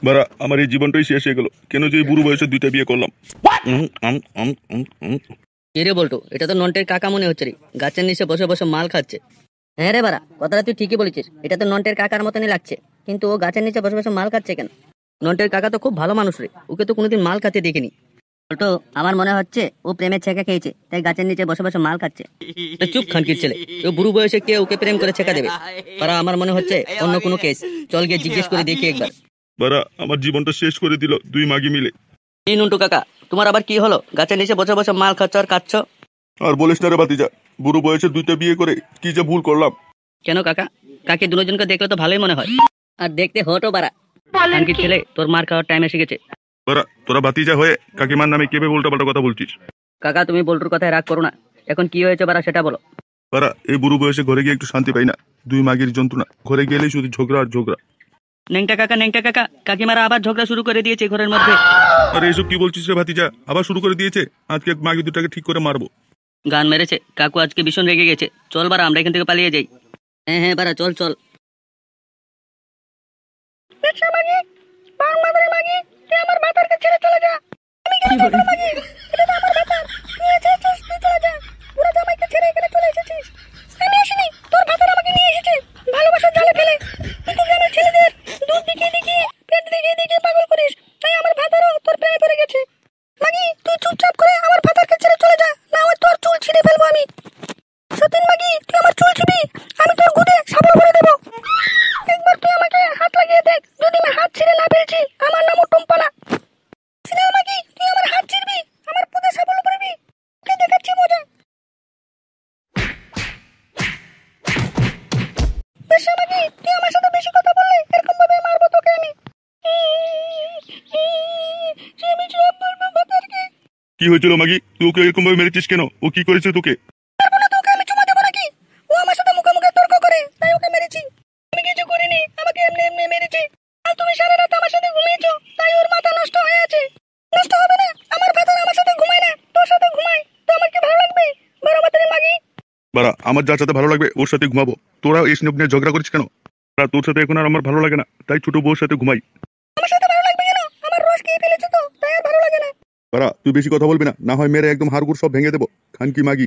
বারা আমার এই জীবনটাই শেষ হয়ে গেল, কেন যে এই বুড়ো বয়সে 2টা বিয়ে করলাম। রে বলতো, এটা তো নন্টের কাকা মনে হচ্ছে রে, গাছের নিচে বসে বসে মাল খাচ্ছে। হ্যাঁ রে বাড়া, কথাটা তুই ঠিকই বলেছিস, এটা তো নন্টের কাকার মতনই লাগছে, কিন্তু ও গাছের নিচে বসে বসে মাল খাচ্ছে কেন? নন্টের কাকা তো খুব ভালো মানুষ রে, ওকে তো কোনোদিন মাল খাতে দেখিনি। বলতো, আমার মনে হচ্ছে ও প্রেমের ছেঁকা খেয়েছে, তাই গাছের নিচে বসে বসে মাল খাচ্ছে। চুপ খানকির ছেলে, ও বুড়ো বয়সে কে ওকে প্রেম করে ছেঁকা দেবে? তারা আমার মনে হচ্ছে অন্য কোনো কেস, চল গিয়ে জিজ্ঞেস করে দেখি একবার। বারা আমার জীবনটা শেষ করে দিল 2 মাগি মিলে। এই নন্টু কাকা, তোমার আবার কি হলো? গাছের নিচে বসে বসে মাল খাচ্ছ আর কাচ্ছ? আর বলিস না রে বাতিজা, বুড়ো বয়সে 2টা বিয়ে করে কি যে ভুল করলাম। কেন কাকা? কাকে দুজনকে দেখলে তো ভালোই মনে হয়, আর দেখতে হটো বাড়া। খানকির ছেলে, তোর মার খাওয়ার টাইম এসে গেছে। বারা তোরা বাতিজা হয়ে কাকিমার নামে কেবে উল্টাপাল্টা কথা বলছিস? কাকা, তুমি বল্টুর কথায় রাগ করো না, এখন কি হয়েছে বাড়া সেটা বলো। বারা এই বুড়ো বয়সে ঘরে গিয়ে একটু শান্তি পাই না, 2 মাগির যন্ত্রণা, ঘরে গেলেই শুধু ঝগড়া আর ঝগড়া। নেংটা কাকা, কাকিমারা আবার ঝগড়া শুরু করে দিয়েছে ঘরের মধ্যে। আরে এসব কি বলছিস রে ভাতিজা, আবার শুরু করে দিয়েছে? আজকে মাগি 2টাকে ঠিক করে মারবো। গান মেরেছে কাকু, আজকে ভীষণ রেগে গেছে। চল বাড়া, আমরা এখান থেকে পালিয়ে যাই। হ্যাঁ বাড়া, চল চল। কি হয়েছিল মাগি, তুই ওকে এরকম ভাবে মেরেছিস কেন? ও কি করেছে তোকে? বারা আমার যার সাথে ভালো লাগবে ওর সাথে ঘুমাবো, তোরা এই স্নেপ নিয়ে ঝগড়া করিস কেন? আর তোর সাথে এখন আর আমার ভালো লাগে না, তাই ছোট বউর সাথে ঘুমাই। বারা তুই বেশি কথা বলবি না, না হয় মেরে একদম হাড়গুড় সব ভেঙে দেবো খানকি মাগি।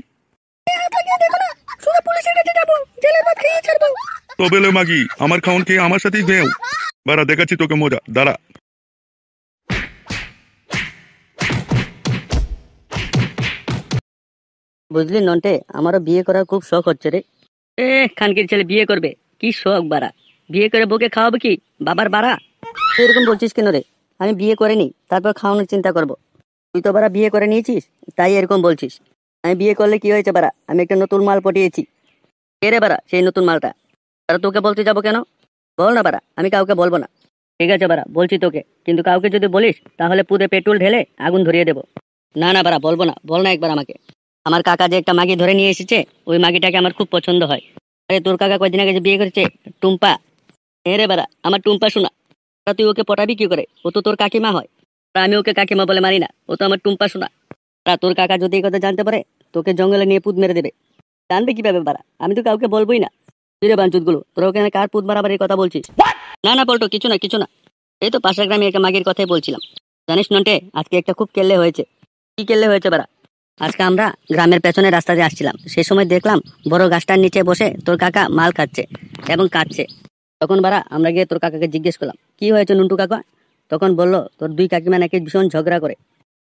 তবে লে মাগি, আমার খাওন খেয়ে আমার সাথেই ঘেউ। বারা দেখাচ্ছি তোকে মজা, দাঁড়া। বুঝলি নন্টে, আমারও বিয়ে করার খুব শখ হচ্ছে রে। খানকির ছেলে বিয়ে করবে? কি শখ বাড়া, বিয়ে করে বউকে খাওয়াবো কি বাবার বাড়া? তুই এরকম বলছিস কেন রে? আমি বিয়ে করিনি, তারপর খাওয়ানোর চিন্তা করব। তুই তো বাড়া বিয়ে করে নিয়েছিস, তাই এরকম বলছিস। আমি বিয়ে করলে কি হয়েছে বাড়া, আমি একটা নতুন মাল পটিয়েছি। কে রে বাড়া সেই নতুন মালটা? আর তোকে বলতে যাবো কেন? বল না বাড়া, আমি কাউকে বলবো না। ঠিক আছে বাড়া, বলছি তোকে, কিন্তু কাউকে যদি বলিস তাহলে পুরে পেট্রোল ঢেলে আগুন ধরিয়ে দেবো। না বাড়া, বলবো না, বল না একবার আমাকে। আমার কাকা যে একটা মাগি ধরে নিয়ে এসেছে, ওই মাগিটাকে আমার খুব পছন্দ হয়। আরে তোর কাকা কয়দিন আগে যে বিয়ে করেছে, টুম্পা। রে বাড়া, আমার টুম্পা শোনা। তুই ওকে পটাবি কি করে? ও তো তোর কাকিমা হয়। আর আমি ওকে কাকিমা বলে মারি না, ও তো আমার টুম্পা শোনা। তোর কাকা যদি এই কথা জানতে পারে, তোকে জঙ্গলে নিয়ে পুত মেরে দেবে। জানবে কিভাবে বাড়া? আমি তো কাউকে বলবোই না। তুই রে বাঞ্চুত গুলো, তোরা ওখানে কার পুত মারাবারির কথা বলছিস? না পল্টো, কিছু না। এই তো পাশের গ্রামে একটা মাগির কথাই বলছিলাম। জানিস নন্টে, আজকে একটা খুব কেল্লে হয়েছে। কি কেল্লে হয়েছে বাড়া? আজকে আমরা গ্রামের পেছনে রাস্তা দিয়ে আসছিলাম, সেই সময় দেখলাম বড় গাছটার নিচে বসে তোর কাকা মাল খাচ্ছে এবং কাঁদছে। তখন বাড়া আমরা গিয়ে তোর কাকাকে জিজ্ঞেস করলাম, কি হয়েছে নন্টু কাকা? তখন বললো তোর 2 কাকিমা নাকি ভীষণ ঝগড়া করে।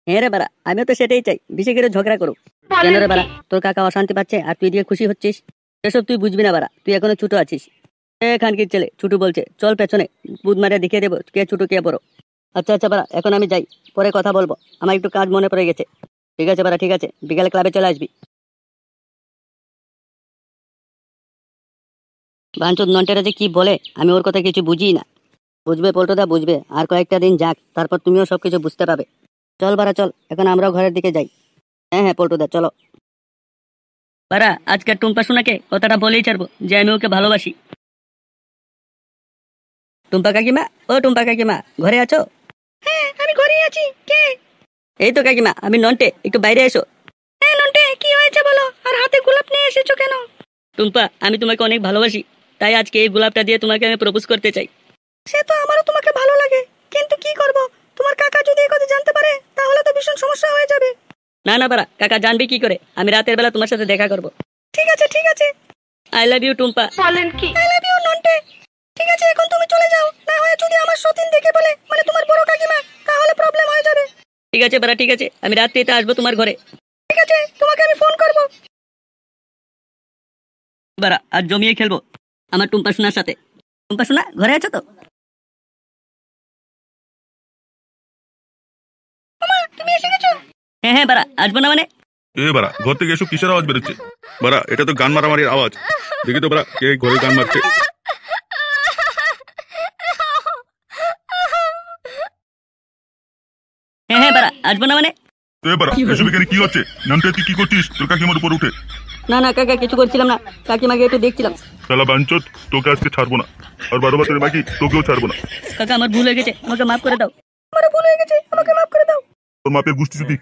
হ্যাঁ রে বাড়া, আমিও তো সেটাই চাই, বেশি করে ঝগড়া করুক। কেন রে বাড়া, তোর কাকা অশান্তি পাচ্ছে আর তুই দিয়ে খুশি হচ্ছিস? এসব তুই বুঝবি না বাড়া, তুই এখনো ছোট আছিস। খানকির ছেলে, ছুটু বলছে চল পেছনে, বুধ মারিয়া দেখিয়ে দেবো কে ছোট কে বড়। আচ্ছা বাড়া, এখন আমি যাই, পরে কথা বলবো, আমার একটু কাজ মনে পড়ে গেছে। ঠিক আছে বাড়া, ঠিক আছে, বিকালে ক্লাবে চলে আসবি। বাঞ্চুদ নন্টেরা যে কি বলে, আমি ওর কথা কিছু বুঝি না। বুঝবে পল্টুদা, বুঝবে, আর কয়েকটা দিন যাক, তারপর তুমিও সবকিছু বুঝতে পারবে। চল বাড়া চল, এখন আমরাও ঘরের দিকে যাই। হ্যাঁ পল্টুদা চলো। বাড়া, আজকে টুম্পা শোনাকে কথাটা বলেই ছাড়বো যে আমি ওকে ভালোবাসি। টুম্পা কাকিমা, ও টুম্পা কাকিমা, ঘরে আছো? হ্যাঁ আমি ঘরেই আছি। কে? এই তো কাকিমা, আমি নন্টে, একটু বাইরে এসো। হ্যাঁ নন্টে, কি হয়েছে বলো, আর হাতে গোলাপ নিয়ে এসেছো কেন? টুম্পা, আমি তোমাকে অনেক ভালোবাসি, তাই আজকে এই গোলাপটা দিয়ে তোমাকে আমি প্রপোজ করতে চাই। সে তো আমারও তোমাকে ভালো লাগে, কিন্তু যদি এই কথা জানতে পারে তাহলে তো ভীষণ সমস্যা হয়ে যাবে। না না বাড়া, কাকা জানবি কি করে? আমি রাতের বেলা তোমার সাথে দেখা করব। ঠিক আছে ঠিক আছে। I love you Tumpa. বলেন কি? I love you Nonte. ঠিক আছে, এখন তুমি চলে যাও, না হয় যদি আমার সতীন দেখে বলে, মানে তোমার বড় কাকিমা, তাহলে প্রবলেম হয়ে যাবে। ঠিক আছে বাড়া, ঠিক আছে, আমি রাত্রিতে আসবো তোমার ঘরে। ঠিক আছে, তোমাকে আমি ফোন করব। বাড়া, আজ জমিয়ে খেলবো আমার টুম্পা সোনার সাথে। টুম্পা সোনা ঘরে আছো তো? তুমি এসে গেছো? হ্যাঁ হ্যাঁ বাড়া, আসবো না মানে? এ বাড়া, ঘর থেকে এসব কিসের আওয়াজ বেরোচ্ছে? বাড়া, এটা তো গান মারামারির আওয়াজ। দেখি তো বাড়া, কে ঘরে গান মারছে। হ্যাঁ হ্যাঁ বাড়া, আসবো না মানে? এ বাড়া, এসব এখানে কি হচ্ছে? নামতে তুই কি করছিস তোর কাকিমার উপর উঠে? না না কাকা, কিছু করছিলাম না, কাকিমাকে একটু দেখছিলাম। শালা বাঞ্চোত, তোকে আজকে ছাড়বো না, আর 12 বছরের বাকি তোকেও ছাড়বো না। কাকা আমার ভুল হয়ে গেছে, আমাকে মাফ করে দাও। আমার ভুল হয়ে গেছে, আমাকে মাফ করে দাও। তোর মাপের গুষ্টি যদি